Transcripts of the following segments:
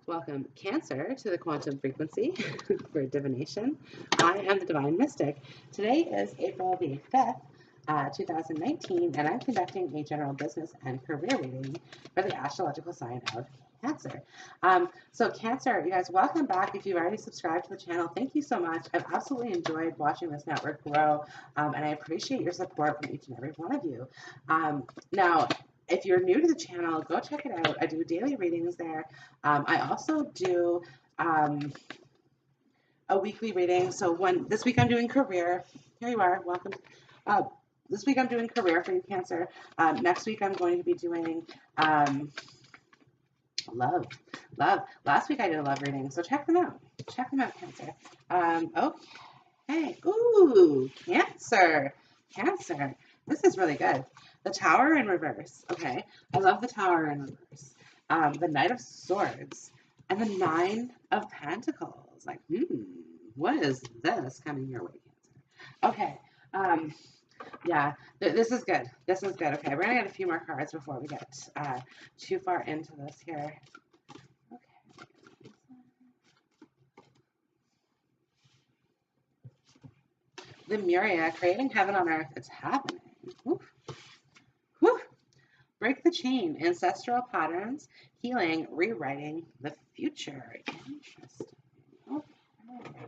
Welcome, Cancer, to the quantum frequency for divination. I am the Divine Mystic. Today is April the 5th, 2019, and I'm conducting a general business and career reading for the astrological sign of Cancer. So Cancer, you guys, welcome back. If you've already subscribed to the channel, thank you so much. I've absolutely enjoyed watching this network grow, and I appreciate your support from each and every one of you. Now, if you're new to the channel, go check it out. I do daily readings there. I also do a weekly reading. So this week I'm doing career. Here you are. Welcome. This week I'm doing career for you, Cancer. Next week I'm going to be doing love. Last week I did a love reading, so check them out. Check them out, Cancer. Okay. Ooh, Cancer. This is really good. The Tower in reverse. Okay. I love the Tower in reverse. The Knight of Swords and the Nine of Pentacles. Like, what is this coming your way, Cancer? Okay. Yeah, this is good. This is good. Okay, we're gonna get a few more cards before we get too far into this here. Okay. The Muria, creating heaven on earth. It's happening. Woo. Woo. Break the chain, ancestral patterns, healing, rewriting the future. Interesting. Okay.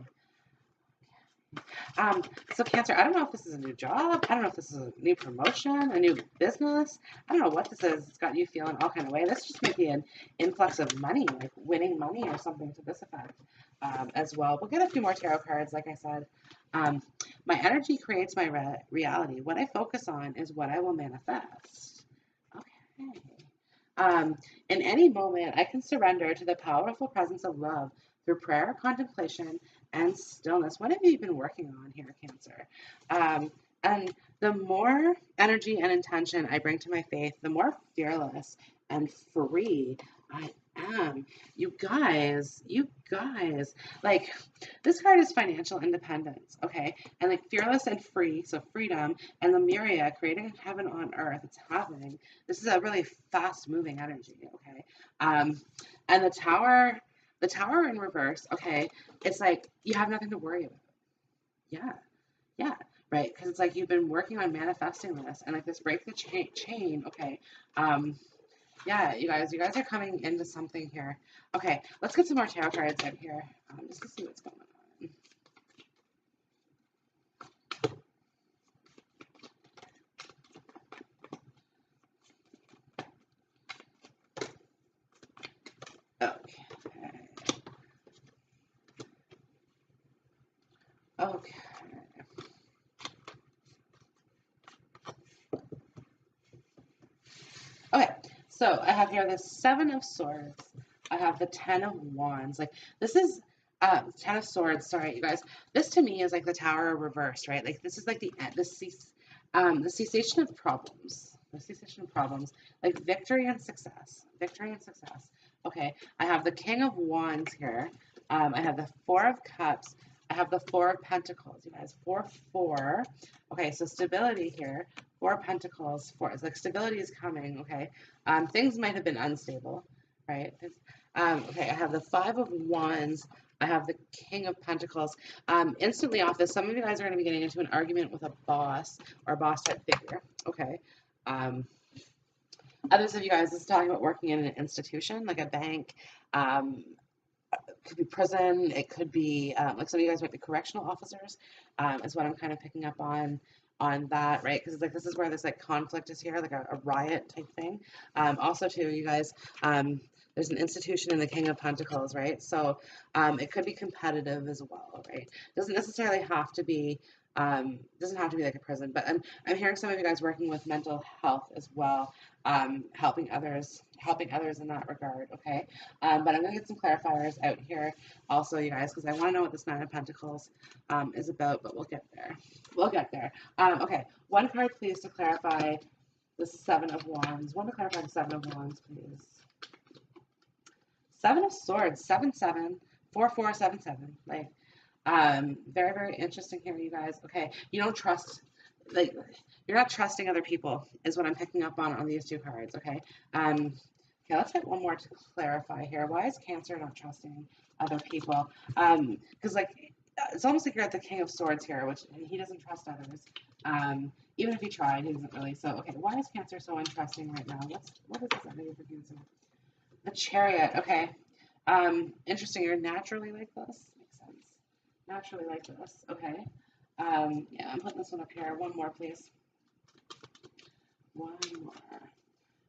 So Cancer, I don't know if this is a new job. I don't know if this is a new promotion, a new business. I don't know what this is. It's got you feeling all kind of way. This just might be an influx of money, like winning money or something to this effect as well. We'll get a few more tarot cards, like I said. My energy creates my reality. What I focus on is what I will manifest. Okay. In any moment, I can surrender to the powerful presence of love through prayer, contemplation, and stillness. What have you been working on here, Cancer? And the more energy and intention I bring to my faith, the more fearless and free I am. You guys, like, this card is financial independence, okay? And like fearless and free, so freedom, and Lemuria, creating heaven on earth. It's happening. This is a really fast moving energy, okay? And the tower in reverse, okay? It's like you have nothing to worry about. Yeah, right? Because it's like you've been working on manifesting this, and like this break the chain, okay? Yeah, you guys are coming into something here. Okay, let's get some more tarot cards out here, just to see what's going on. Okay. Okay, so I have here the Seven of Swords. I have the Ten of Wands. Like, this is Ten of Swords. Sorry, you guys. This to me is like the Tower reversed, right? Like, this is like the cessation of problems. The cessation of problems, like victory and success. Victory and success. Okay, I have the King of Wands here. I have the Four of Cups. I have the Four of Pentacles, you guys. 4. Okay, so stability here. Four of Pentacles. It's like stability is coming. Okay, things might have been unstable, right? Okay, I have the Five of Wands. I have the King of Pentacles. Instantly off this, some of you guys are going to be getting into an argument with a boss or a boss type figure. Okay. Others of you guys, this is talking about working in an institution like a bank. It could be prison. It could be like some of you guys might be correctional officers. Is what I'm kind of picking up on that, right? Because it's like this is where this like conflict is here, like a riot type thing. Also, too, you guys, there's an institution in the King of Pentacles, right? So it could be competitive as well, right? Doesn't necessarily have to be. Doesn't have to be like a prison, but I'm hearing some of you guys working with mental health as well, helping others in that regard. Okay, but I'm gonna get some clarifiers out here also, you guys, because I want to know what this Nine of Pentacles is about. But we'll get there. Okay, one card, please, to clarify the Seven of Wands. One to clarify the Seven of Wands, please. Seven of Swords, 7/7, 4/4/7/7. Like, very, very interesting here, you guys. Okay, you don't trust, like, you're not trusting other people, is what I'm picking up on these two cards. Okay, Okay, let's get one more to clarify here. Why is Cancer not trusting other people? Because like it's almost like you're at the King of Swords here, which he doesn't trust others. Even if he tried, he doesn't really. So okay, why is Cancer so untrusting right now? What is this energy for Cancer? The Chariot. Okay. Interesting. You're naturally like this. Makes sense. Naturally like this. Okay. Yeah, I'm putting this one up here. One more, please. One more.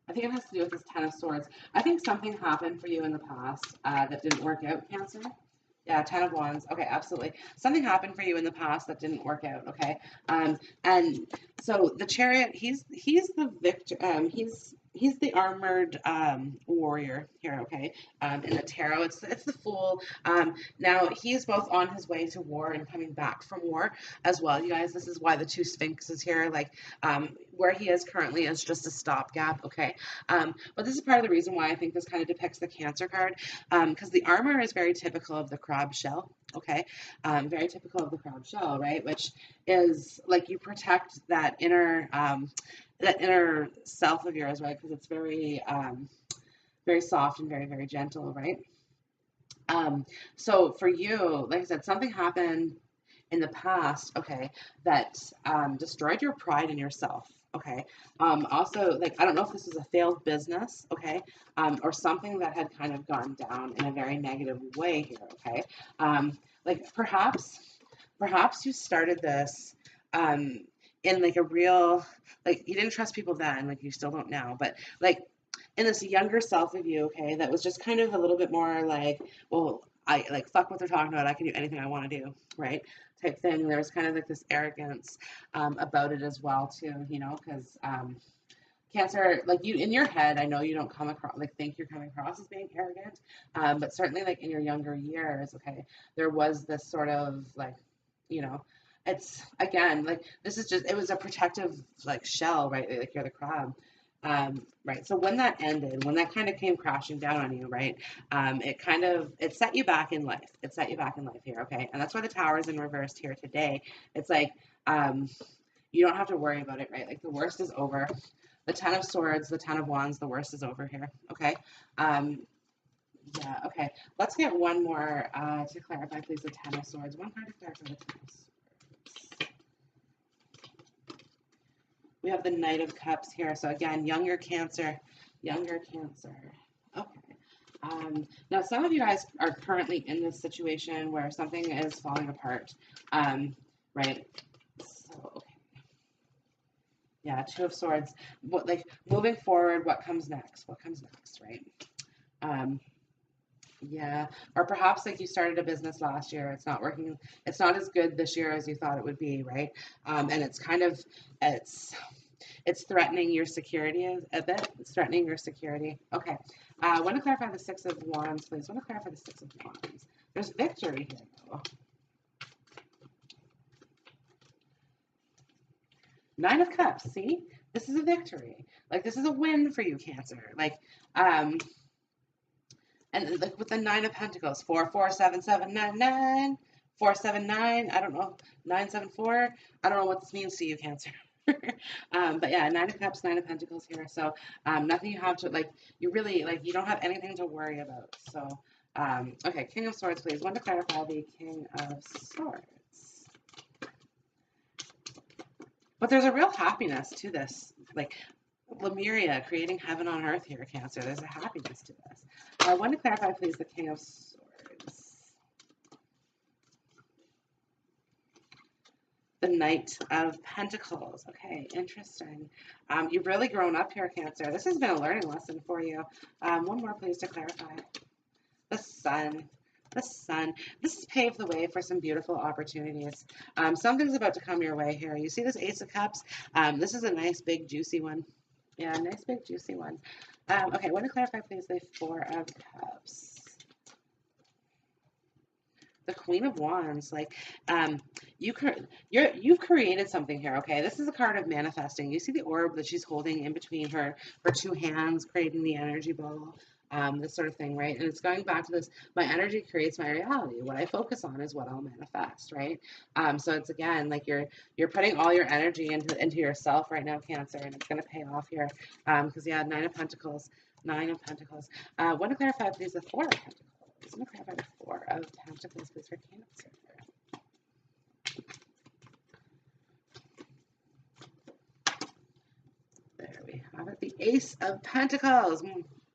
I think it has to do with this Ten of Swords. I think something happened for you in the past that didn't work out, Cancer. Yeah, Ten of Wands. Okay, absolutely. Something happened for you in the past that didn't work out. Okay, and so the Chariot, he's the victor. He's the armored warrior here. Okay, in the tarot, it's the Fool. Now he's both on his way to war and coming back from war as well. You guys, this is why the two Sphinxes here, like where he is currently, is just a stopgap. Okay, but this is part of the reason why I think this kind of depicts the Cancer card, because the armor is very typical of the crab shell. Okay, very typical of the crab shell, right? Which is like you protect that inner self of yours, right? Because it's very very soft and very very gentle, right? So for you, like I said, something happened in the past, okay, that destroyed your pride in yourself. Okay. Also, like, I don't know if this was a failed business, okay, or something that had kind of gone down in a very negative way here, okay. Like perhaps you started this in like a real, like you didn't trust people then, like you still don't now, but like in this younger self of you, okay, that was just kind of a little bit more like, well, I like fuck what they're talking about. I can do anything I want to do, right? Type thing. There was kind of like this arrogance about it as well, too, you know, because Cancer, like you in your head, I know you don't come across like think you're coming across as being arrogant, but certainly like in your younger years, okay, there was this sort of like, you know, it's again like this is just it was a protective like shell, right? Like you're the crab. Right. So when that ended, when that kind of came crashing down on you, right? It kind of it set you back in life. It set you back in life here, okay? And that's why the tower is in reversed here today. It's like you don't have to worry about it, right? Like the worst is over. The Ten of Swords, the Ten of Wands, the worst is over here. Okay. Um, yeah. Okay. Let's get one more to clarify, please. The Ten of Swords. One card to clarify the Ten of Swords. We have the Knight of Cups here. So again, younger Cancer, younger Cancer. Okay. Now, some of you guys are currently in this situation where something is falling apart, right? So, okay. Yeah, Two of Swords. What like moving forward? What comes next? What comes next, right? Um, yeah, or perhaps like you started a business last year. It's not working. It's not as good this year as you thought it would be, right? And it's kind of it's it's threatening your security a bit. It's threatening your security. Okay. I want to clarify the Six of Wands, please. I want to clarify the Six of Wands. There's victory here, though. Nine of Cups. See, this is a victory. Like this is a win for you, Cancer. Like, and like with the Nine of Pentacles, 4 4 7 7 9 9 4 7 9. I don't know 9 7 4. I don't know what this means to you, Cancer. But yeah, Nine of Cups, Nine of Pentacles here. So nothing you have to like. You really like you don't have anything to worry about. So okay, King of Swords, please. Want to clarify the King of Swords. But there's a real happiness to this, like Lemuria creating heaven on earth here, Cancer. There's a happiness to this. I want to clarify, please, the King of Swords. The Knight of Pentacles. Okay, interesting. You've really grown up here, Cancer. This has been a learning lesson for you. One more, please, to clarify. The Sun. The Sun. This has paved the way for some beautiful opportunities. Something's about to come your way here. You see this Ace of Cups? This is a nice, big, juicy one. Yeah, nice, big, juicy one. Okay, I want to clarify, please, the Four of Cups. The Queen of Wands, like, you've created something here, okay? This is a card of manifesting. You see the orb that she's holding in between her two hands, creating the energy ball, this sort of thing, right? And it's going back to this, my energy creates my reality. What I focus on is what I'll manifest, right? So it's, again, like you're putting all your energy into yourself right now, Cancer, and it's going to pay off here, because, yeah, Nine of Pentacles. Nine of Pentacles. Want to clarify, please, the Four of Pentacles. I want to clarify the Four of Pentacles, please, for Cancer. There we have it. The Ace of Pentacles.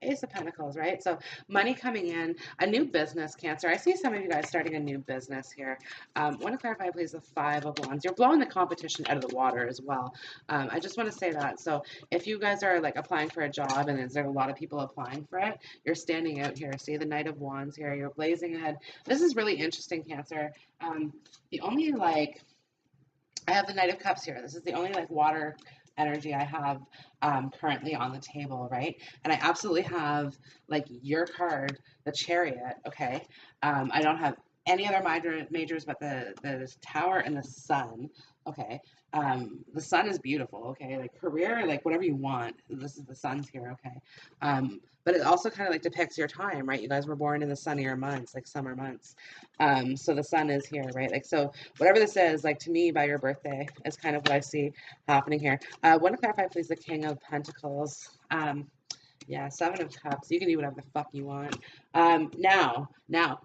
Ace of Pentacles, right? So money coming in, a new business, Cancer. I see some of you guys starting a new business here. Want to clarify, please, the Five of Wands. You're blowing the competition out of the water as well. I just want to say that. So if you guys are like applying for a job and there's a lot of people applying for it, you're standing out here. See the Knight of Wands here. You're blazing ahead. This is really interesting, Cancer. The only like, I have the Knight of Cups here. This is the only like water energy I have currently on the table, right? And I absolutely have like your card, the Chariot, okay? I don't have any other majors but the Tower and the Sun, okay? The Sun is beautiful, okay? Like career, like whatever you want. This is the Sun's here, okay? But it also kind of like depicts your time, right? You guys were born in the sunnier months, like summer months. So the Sun is here, right? Like, so whatever this is, like to me by your birthday is kind of what I see happening here. Want to clarify, please, the King of Pentacles. Yeah, Seven of Cups. You can do whatever the fuck you want. Now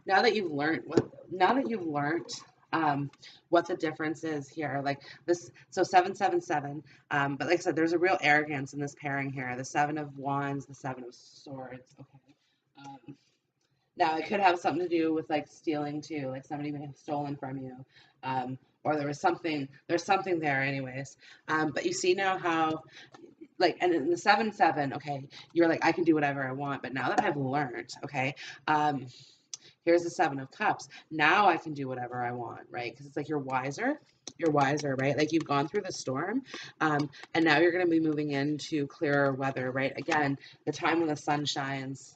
that you've learned what the difference is here, like this, so 777. But like I said, there's a real arrogance in this pairing here. The Seven of Wands, the Seven of Swords. Okay. Now it could have something to do with like stealing too, like somebody may have stolen from you, or there's something there, anyways. But you see now how, like, and in the 7-7, okay, you're like, I can do whatever I want, but now that I've learned, okay, here's the Seven of Cups. Now I can do whatever I want, right? Because it's like you're wiser, right? Like you've gone through the storm, and now you're going to be moving into clearer weather, right? Again, the time when the sun shines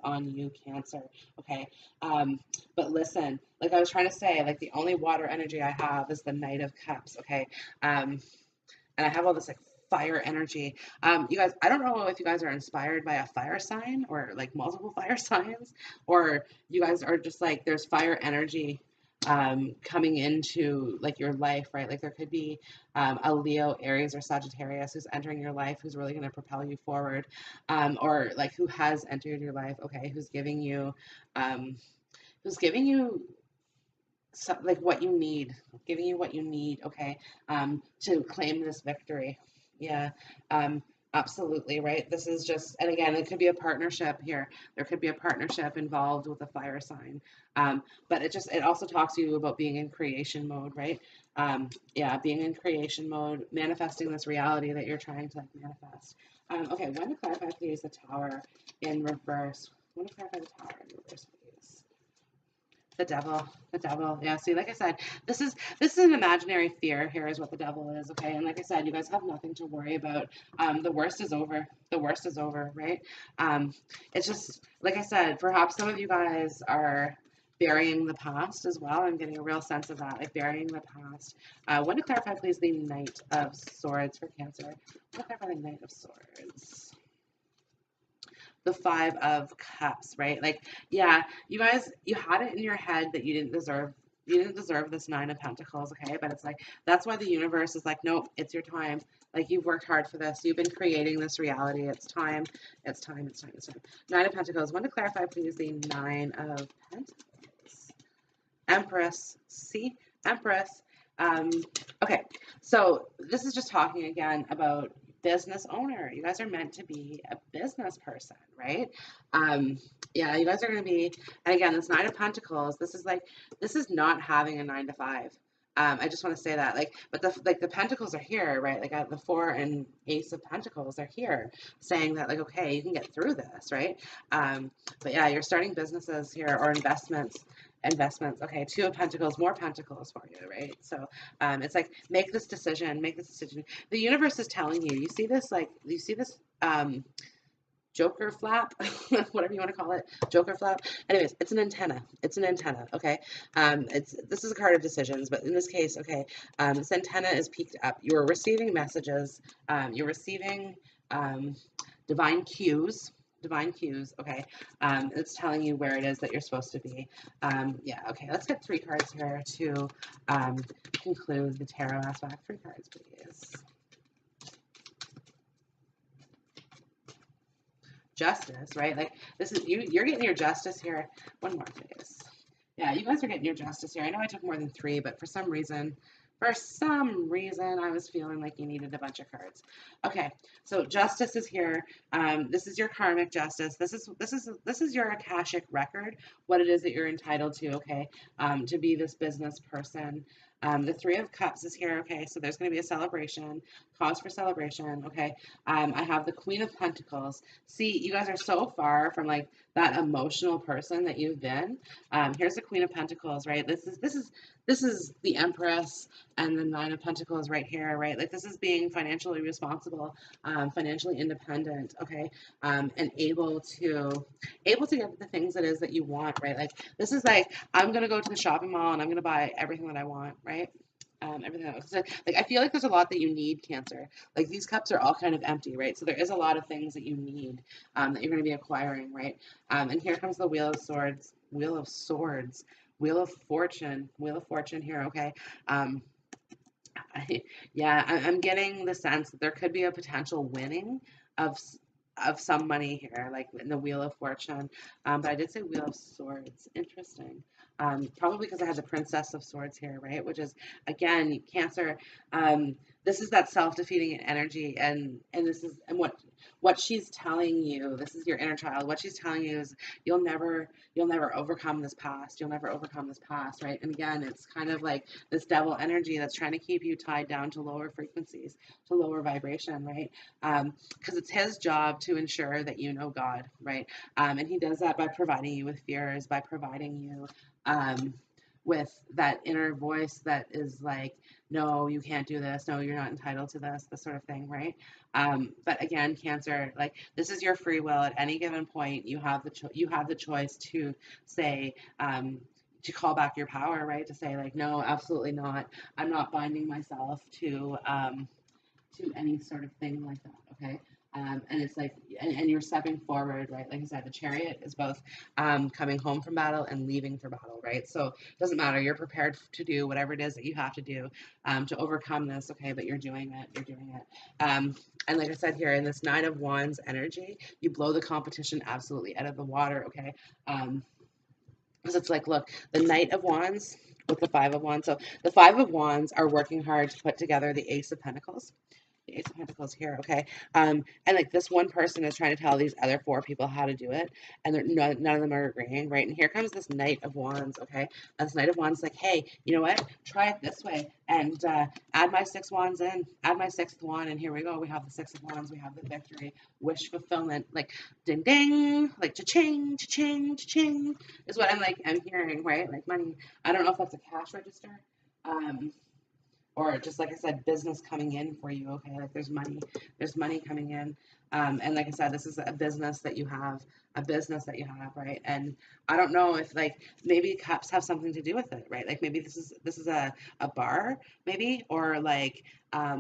on you, Cancer, okay? But listen, like I was trying to say, like the only water energy I have is the Knight of Cups, okay? And I have all this like fire energy. You guys, I don't know if you guys are inspired by a fire sign or like multiple fire signs, or you guys are just like there's fire energy coming into like your life, right? Like there could be a Leo, Aries, or Sagittarius who's entering your life, who's really going to propel you forward, or like who has entered your life, okay, um, who's giving you so, like what you need, giving you what you need, okay, to claim this victory. Yeah, absolutely, right? This is just, and again, it could be a partnership here. There could be a partnership involved with a fire sign. But it also talks to you about being in creation mode, right? Yeah, being in creation mode, manifesting this reality that you're trying to like manifest. Okay, want to clarify, please, the Tower in reverse. Want to clarify the Tower in reverse, please. The devil. Yeah, see, like I said, this is an imaginary fear here is what the devil is, okay? And like I said, you guys have nothing to worry about. The worst is over. The worst is over, right? It's just, like I said, perhaps some of you guys are burying the past as well. I'm getting a real sense of that, like burying the past. Want to clarify, please, the Knight of Swords for Cancer. Want to clarify the Knight of Swords. The Five of Cups, right? Like, yeah, you guys, you had it in your head that you didn't deserve this Nine of Pentacles, okay? But it's like that's why the universe is like, nope, it's your time. Like you've worked hard for this. You've been creating this reality. It's time. It's time. It's time. It's time. Nine of Pentacles. Want to clarify, please, the Nine of Pentacles. Empress. See? Empress. Okay, so this is just talking again about business owner. You guys are meant to be a business person, right? Yeah, you guys are going to be, and again, this Nine of Pentacles, this is not having a 9 to 5. I just want to say that, like, but the Pentacles are here, right? Like the Four and Ace of Pentacles are here, saying that, like, okay, you can get through this, right? But yeah, you're starting businesses here or investments. Okay, Two of Pentacles, more Pentacles for you, right? So it's like make this decision. The universe is telling you. You see this Joker flap, whatever you want to call it, Joker flap. Anyways, it's an antenna. Okay. This is a card of decisions, but in this case, okay, this antenna is peaked up. You're receiving messages. You're receiving divine cues. Okay. It's telling you where it is that you're supposed to be. Yeah, okay, let's get 3 cards here to conclude the tarot aspect. 3 cards, please. justice, right? Like this is you're getting your justice here. One more, please. Yeah, you guys are getting your justice here. I know I took more than three, but for some reason, I was feeling like you needed a bunch of cards. Okay, so justice is here. This is your karmic justice. This is your akashic record. What it is that you're entitled to. Okay, to be this business person. The Three of Cups is here. Okay, so there's going to be a celebration, cause for celebration. Okay, I have the Queen of Pentacles. See, you guys are so far from like that emotional person that you've been. Here's the Queen of Pentacles, right? This is the Empress and the Nine of Pentacles right here, right? Like this is being financially responsible, financially independent, okay, and able to get the things that is that you want, right? Like this is like I'm gonna go to the shopping mall and I'm gonna buy everything that I want, right? Everything else. So, like I feel like there's a lot that you need, Cancer. Like these cups are all kind of empty, right? So there is a lot of things that you need that you're going to be acquiring, right? And here comes the Wheel of Swords, Wheel of Swords, Wheel of Fortune here. Okay, um, yeah, I'm getting the sense that there could be a potential winning of some money here, like in the Wheel of Fortune. But I did say Wheel of Swords. Interesting. Probably because I had the Princess of Swords here, right? Which is again Cancer. This is that self-defeating energy, and this is and what she's telling you. This is your inner child. What she's telling you is you'll never overcome this past. You'll never overcome this past, right? And again, it's kind of like this devil energy that's trying to keep you tied down to lower frequencies, to lower vibration, right? Because it's his job to ensure that you know God, right? And he does that by providing you with fears, by providing you with that inner voice that is like, no, you can't do this. No, you're not entitled to this sort of thing, right? But again, Cancer, like this is your free will. At any given point, you have the choice to say, to call back your power, right? To say like, no, absolutely not. I'm not binding myself to any sort of thing like that. Okay. And it's like, and you're stepping forward, right? Like I said, the Chariot is both coming home from battle and leaving for battle, right? So it doesn't matter. You're prepared to do whatever it is that you have to do to overcome this, okay? But you're doing it. You're doing it. And like I said here, in this Nine of Wands energy, you blow the competition absolutely out of the water, okay? Because it's like, look, the Knight of Wands with the Five of Wands. So the Five of Wands are working hard to put together the Ace of Pentacles. The Ace of Pentacles here, okay? And like this one person is trying to tell these other four people how to do it, and none of them are agreeing, right? And here comes this Knight of Wands, okay? And this Knight of Wands is like, hey, you know what? Try it this way, and add my 6 wands in, add my 6th wand, and here we go. We have the 6 of Wands, we have the victory, wish fulfillment, like ding ding, like cha-ching, cha-ching, cha-ching, is what I'm hearing, right? Like money. I don't know if that's a cash register. Or just like I said, business coming in for you. Okay, like there's money coming in, and like I said, this is a business that you have, right? And I don't know if like maybe cups have something to do with it, right? Like maybe this is a bar, maybe, or like I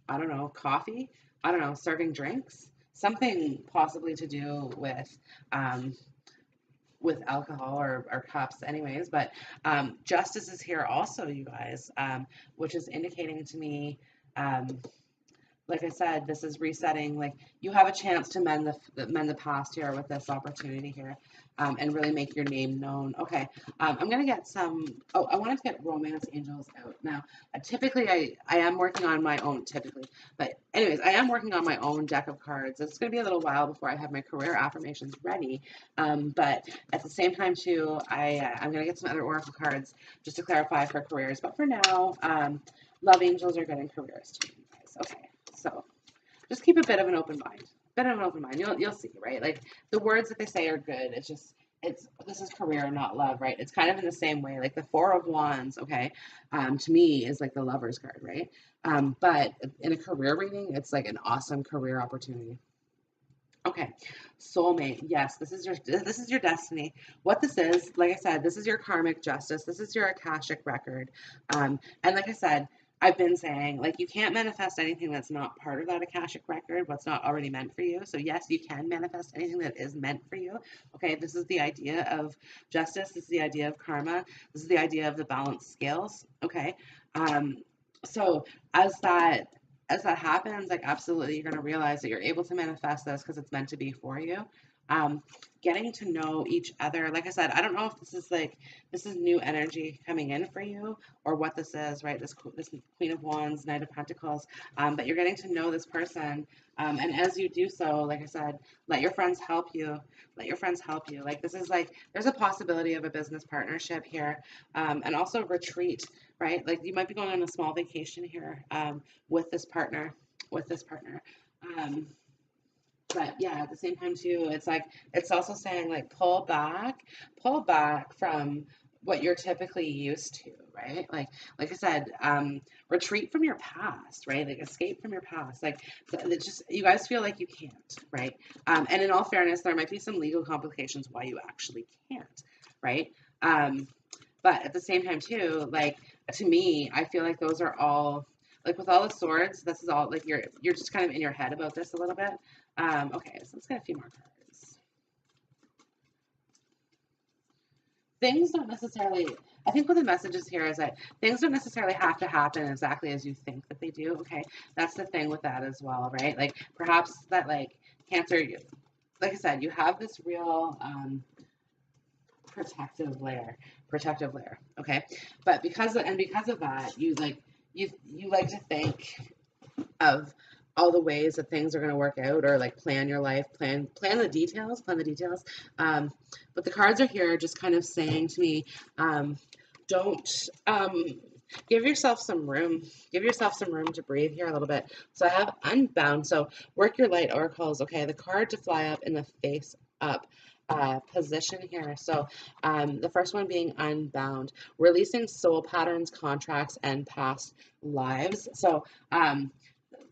don't know, coffee. I don't know, serving drinks, something possibly to do um, with alcohol or cups anyways, but justice is here also, you guys, which is indicating to me, um, like I said, this is resetting. Like you have a chance to mend the past here with this opportunity here, and really make your name known. Okay, I'm gonna get some. Oh, I wanted to get romance angels out now. Typically, I am working on my own. Typically, but anyways, I am working on my own deck of cards. It's gonna be a little while before I have my career affirmations ready. But at the same time too, I'm gonna get some other oracle cards just to clarify for careers. But for now, love angels are good in careers too, you guys. Okay. So just keep a bit of an open mind. Bit of an open mind. You'll see, right? Like the words that they say are good. It's this is career, not love, right? It's kind of in the same way. Like the Four of Wands, okay, to me is like the Lover's card, right? But in a career reading, it's like an awesome career opportunity. Okay, soulmate. Yes, this is your destiny. What this is, like I said, this is your karmic justice. This is your akashic record. And like I said, I've been saying, like, you can't manifest anything that's not part of that akashic record, what's not already meant for you. So yes, you can manifest anything that is meant for you. Okay, this is the idea of justice. This is the idea of karma. This is the idea of the balanced scales. Okay, so as that as that happens, like absolutely, you're going to realize that you're able to manifest this because it's meant to be for you. Um, Getting to know each other. Like I said, I don't know if this is new energy coming in for you or what this is, right? This Queen of Wands, Knight of Pentacles. But you're getting to know this person, and as you do so, like I said, let your friends help you. Let your friends help you. Like this is like there's a possibility of a business partnership here, and also retreat, right? Like you might be going on a small vacation here with this partner, with this partner. Um, but yeah, at the same time too, it's like it's also saying like pull back from what you're typically used to, right? Like I said, retreat from your past, right? Like escape from your past. Like so it's just you guys feel like you can't, right? And in all fairness, there might be some legal complications why you actually can't, right? Um, but at the same time too, like to me, I feel like those are all like with all the swords, this is all like you're just kind of in your head about this a little bit. Okay, so let's get a few more cards. Things don't necessarily, I think what the message is here is that things don't necessarily have to happen exactly as you think that they do. Okay, that's the thing with that as well, right? Like perhaps that like Cancer, like I said, you have this real protective layer, protective layer. Okay, but because of that, you like to think of all the ways that things are going to work out or like plan your life, plan the details. But the cards are here just kind of saying to me, don't give yourself some room. Give yourself some room to breathe here a little bit. So I have unbound. So work your light oracles. Okay, the card to fly up in the face up position here. So the first one being unbound, releasing soul patterns, contracts, and past lives. So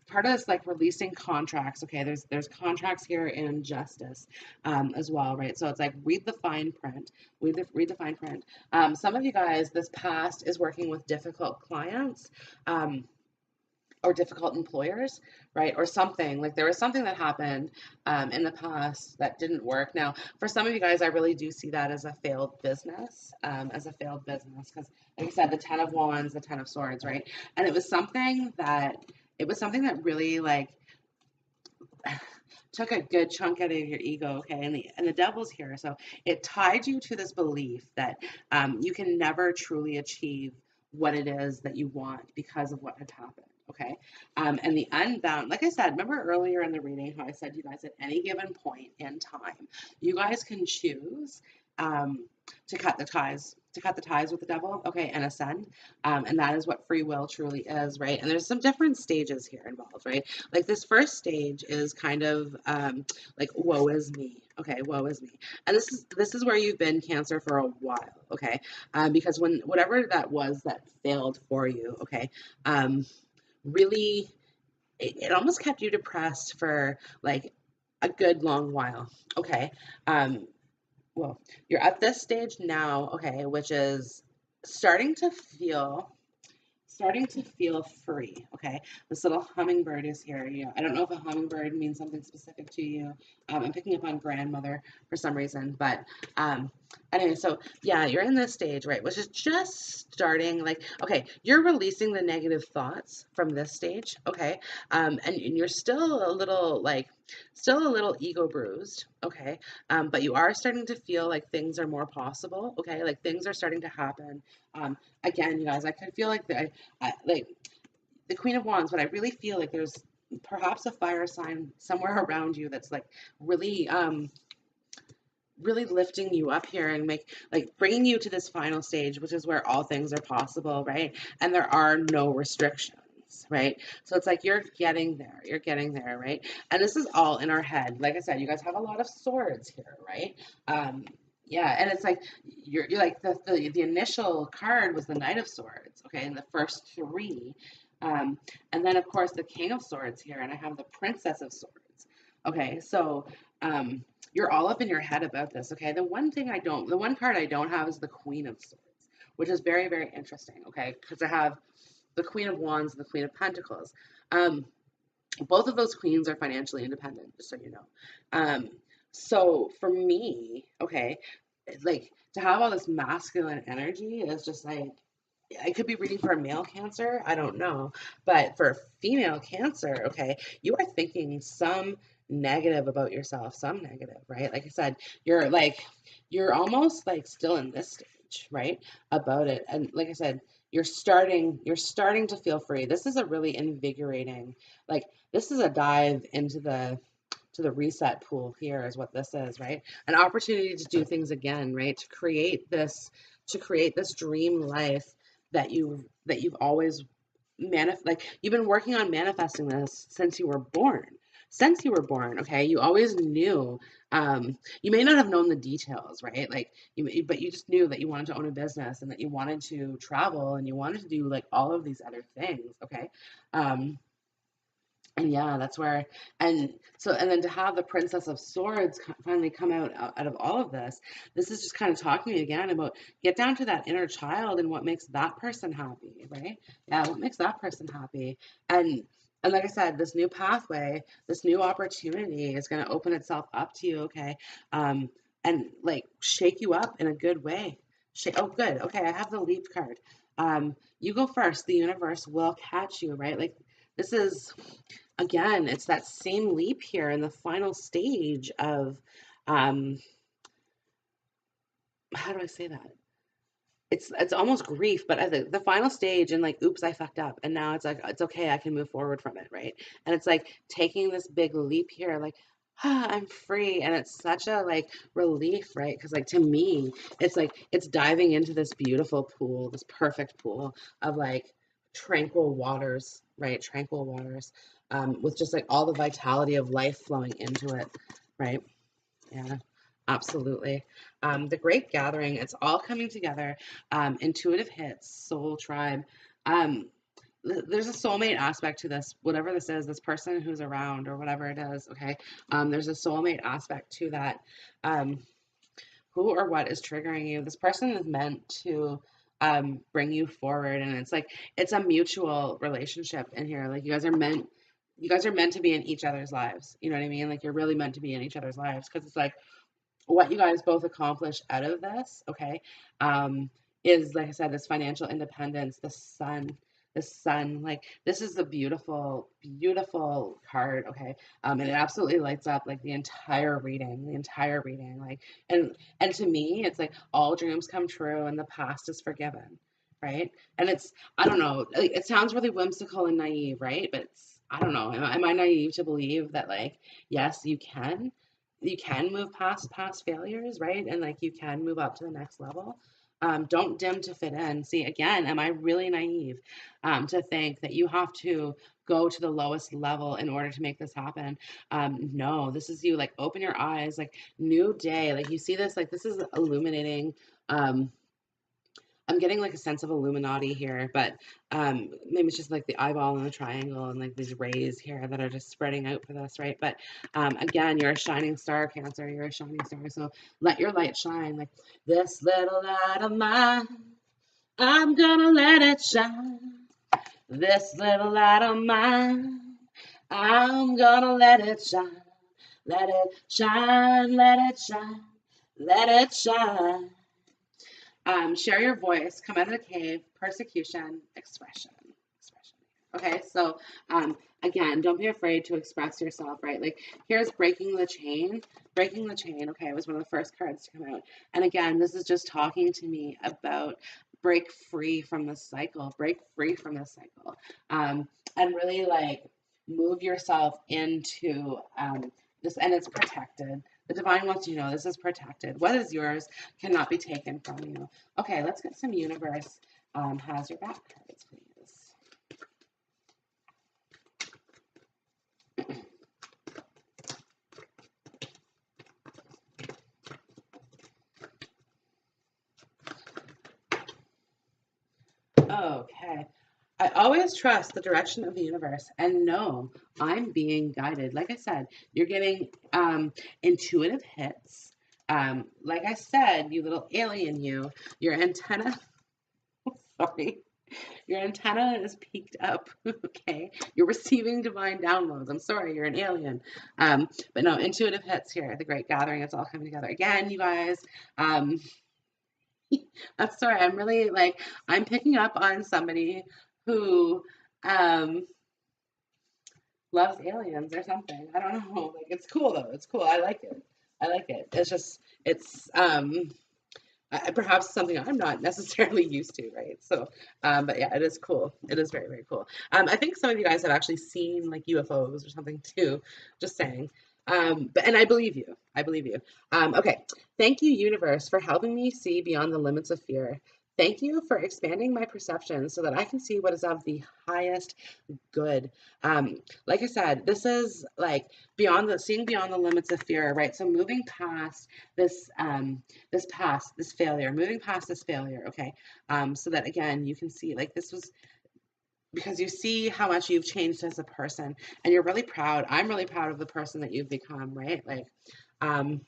part of this like releasing contracts. Okay, there's contracts here in justice as well, right? So it's like read the fine print, read the fine print. Some of you guys, this past is working with difficult clients. Or difficult employers, right? Or something like there was something that happened in the past that didn't work. Now, for some of you guys, I really do see that as a failed business, because, like I said, the Ten of Wands, the Ten of Swords, right? And it was something that really like took a good chunk out of your ego, okay? And the devil's here, so it tied you to this belief that you can never truly achieve what it is that you want because of what had happened. Okay. And the unbound, like I said, remember earlier in the reading how I said you guys at any given point in time, you guys can choose to cut the ties with the devil, okay, and ascend. And that is what free will truly is, right? And there's some different stages here involved, right? Like this first stage is kind of like woe is me, okay, woe is me. And this is where you've been, Cancer, for a while, okay? Because when whatever that was that failed for you, okay, really it almost kept you depressed for like a good long while, okay? Um, well, you're at this stage now, okay, which is starting to feel starting to feel free. Okay, this little hummingbird is here. I don't know if a hummingbird means something specific to you. I'm picking up on grandmother for some reason, but um, anyway, so yeah, you're in this stage, right, which is just starting. Like, okay, you're releasing the negative thoughts from this stage, okay, and you're still a little ego bruised, okay, but you are starting to feel like things are more possible, okay, like things are starting to happen. Again, you guys, I could feel like like the Queen of Wands, but I really feel like there's perhaps a fire sign somewhere around you that's like really really lifting you up here and bringing you to this final stage, which is where all things are possible, right? And there are no restrictions, right? So it's like you're getting there, right? And this is all in our head. Like I said, you guys have a lot of swords here, right? um yeah, and it's like you're like the initial card was the Knight of Swords, okay, and the first three, and then of course the King of Swords here, and I have the Princess of Swords. Okay, so um you're all up in your head about this, okay? The one card I don't have is the Queen of Swords, which is very, very interesting, okay? Because I have the Queen of Wands and the Queen of Pentacles. Um, Both of those queens are financially independent, just so you know. Um, so for me, okay, like to have all this masculine energy is just like I could be reading for a male Cancer, I don't know. But for female Cancer, okay, you are thinking some negative about yourself, some negative, right? Like I said, you're like, you're almost like still in this stage, right? About it. And like I said, you're starting to feel free. This is a really invigorating, like, this is a dive into the reset pool here is what this is, right? An opportunity to do things again, right? To create this dream life that you've always like you've been working on manifesting this since you were born. Since you were born, okay? You always knew. You may not have known the details, right? Like but you just knew that you wanted to own a business and that you wanted to travel and you wanted to do like all of these other things, okay? Um, and yeah, that's where, and then to have the Princess of Swords finally come out of all of this, this is just kind of talking again about get down to that inner child and what makes that person happy, right? Yeah, what makes that person happy, and and like I said, this new pathway, this new opportunity is going to open itself up to you, okay, um, and like shake you up in a good way. Shake. Oh, good. Okay, I have the leap card. You go first. The universe will catch you, right? Like this is again, it's that same leap here in the final stage of, um, how do I say that? It's almost grief, but at the final stage and like, oops, I fucked up. And now it's like, it's okay, I can move forward from it, right? And it's like taking this big leap here, like, I'm free. And it's such a like relief, right? Because like to me, it's like it's diving into this beautiful pool, this perfect pool of like tranquil waters, right? Tranquil waters, with just like all the vitality of life flowing into it, right? Yeah, absolutely. The Great Gathering, it's all coming together. Intuitive hits, soul tribe. Um, there's a soulmate aspect to this, whatever this is, this person who's around or whatever it is, okay? There's a soulmate aspect to that. Um, who or what is triggering you? This person is meant to bring you forward, and it's like it's a mutual relationship in here. Like you guys are meant to be in each other's lives. You know what I mean? Like you're really meant to be in each other's lives because it's like what you guys both accomplish out of this, okay, is like I said, this financial independence, the sun, like this is a beautiful, beautiful card, okay, and it absolutely lights up like the entire reading, like, and to me, it's like all dreams come true and the past is forgiven, right? And it's, I don't know, like, it sounds really whimsical and naive, right? But it's, I don't know, am I naive to believe that like, yes, you can move past failures, right? And like you can move up to the next level. Don't dim to fit in. See, again, am I really naive to think that you have to go to the lowest level in order to make this happen? No, this is you. Like, open your eyes, like, new day. Like, you see this, like, this is illuminating. Um, I'm getting like a sense of Illuminati here, but maybe it's just like the eyeball and the triangle and like these rays here that are just spreading out for this, right? But again, you're a shining star, Cancer. You're a shining star. So let your light shine. Like this little light of mine, I'm gonna let it shine. This little light of mine, I'm gonna let it shine. Let it shine, let it shine, let it shine. Share your voice, come out of the cave, persecution, expression. Expression. Okay, so again, don't be afraid to express yourself, right? Like here's breaking the chain. Breaking the chain, okay, it was one of the first cards to come out. And again, this is just talking to me about break free from this cycle, break free from this cycle. And really like move yourself into this, and it's protected. The divine wants you to know this is protected. What is yours cannot be taken from you. Okay, let's get some universe has your back cards, please. Okay. I always trust the direction of the universe and know I'm being guided. Like I said, you're getting intuitive hits. Like I said, you little alien, your antenna, sorry, your antenna is peaked up. Okay, you're receiving divine downloads. I'm sorry, you're an alien. But no, intuitive hits here. The Great Gathering. It's all coming together again, you guys. Um, I'm sorry. I'm really like, I'm picking up on somebody who um loves aliens or something. I don't know. Like, it's cool though. It's cool. I like it. I like it. It's just, it's perhaps something I'm not necessarily used to, right? So, but yeah, it is cool. It is very, very cool. I think some of you guys have actually seen like UFOs or something too. Just saying. But and I believe you. I believe you. Okay. Thank you, universe, for helping me see beyond the limits of fear. Thank you for expanding my perception so that I can see what is of the highest good. Like I said, this is like beyond the seeing beyond the limits of fear, right? So moving past this this failure, moving past this failure, okay? So that again, you can see like this was because you see how much you've changed as a person and you're really proud. I'm really proud of the person that you've become, right? Like, um,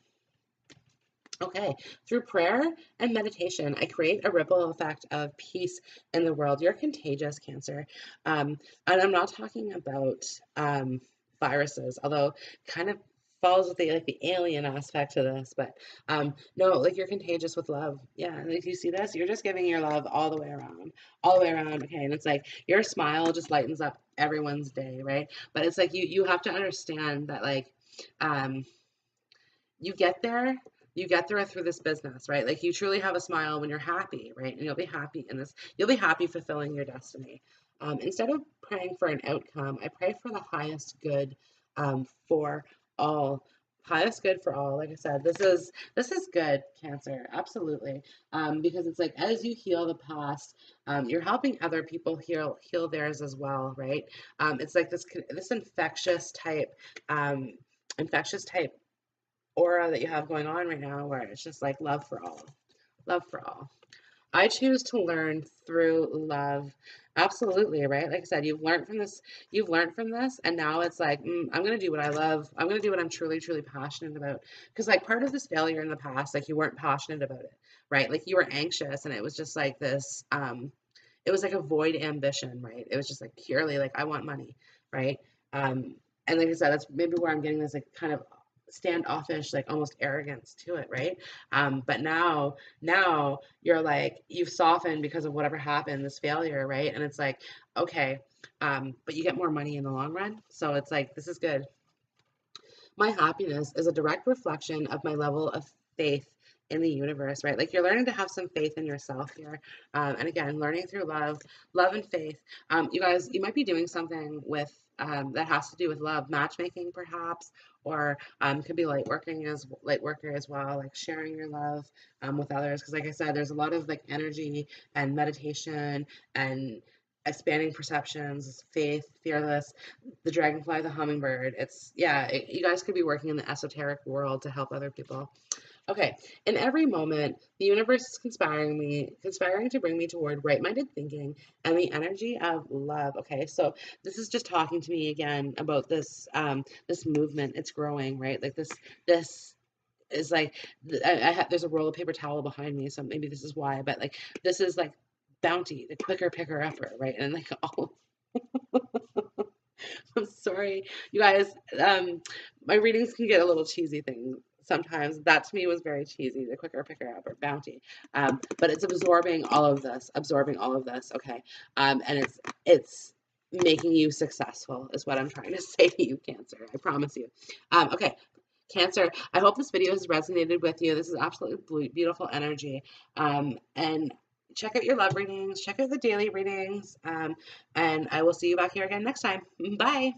okay, through prayer and meditation, I create a ripple effect of peace in the world. You're contagious, Cancer. And I'm not talking about viruses, although kind of falls with the like the alien aspect to this, but no, like you're contagious with love. Yeah, like you see this, you're just giving your love all the way around, all the way around. Okay, and it's like your smile just lightens up everyone's day, right? But it's like you have to understand that like um you get there you get there through this business, right? Like you truly have a smile when you're happy, right? And you'll be happy in this, you'll be happy fulfilling your destiny. Instead of praying for an outcome, I pray for the highest good for all. Highest good for all. Like I said, this is good, Cancer, absolutely. Because it's like as you heal the past, you're helping other people heal theirs as well, right? It's like this infectious type aura that you have going on right now where it's just like love for all. Love for all. I choose to learn through love. Absolutely, right? Like I said, you've learned from this, and now it's like, I'm gonna do what I love. I'm gonna do what I'm truly, truly passionate about. Because like part of this failure in the past, like you weren't passionate about it, right? Like you were anxious and it was just like this, it was like a void ambition, right? It was just like purely like I want money, right? Um, and like I said, that's maybe where I'm getting this like kind of standoffish, like almost arrogance to it, right? But now you're like you've softened because of whatever happened, this failure, right? And it's like, okay, but you get more money in the long run. So it's like this is good. My happiness is a direct reflection of my level of faith in the universe, right? Like you're learning to have some faith in yourself here. And again, learning through love and faith. You guys, you might be doing something with that has to do with love, matchmaking perhaps, or could be light worker as well, like sharing your love with others. Because like I said, there's a lot of like energy and meditation and expanding perceptions, faith, fearless, the dragonfly, the hummingbird. It's yeah, you guys could be working in the esoteric world to help other people. Okay, in every moment, the universe is conspiring to bring me toward right-minded thinking and the energy of love. Okay, so this is just talking to me again about this movement. It's growing, right? Like this is like there's a roll of paper towel behind me, so maybe this is why. But like this is like bounty, the quicker picker upper, right? And like all I'm sorry, you guys. My readings can get a little cheesy things sometimes. That to me was very cheesy. The quicker picker up or bounty, but it's absorbing all of this. Okay, and it's making you successful is what I'm trying to say to you, Cancer. I promise you. Okay. Cancer, I hope this video has resonated with you. This is absolutely beautiful energy. And check out your love readings, check out the daily readings, and I will see you back here again next time. Bye.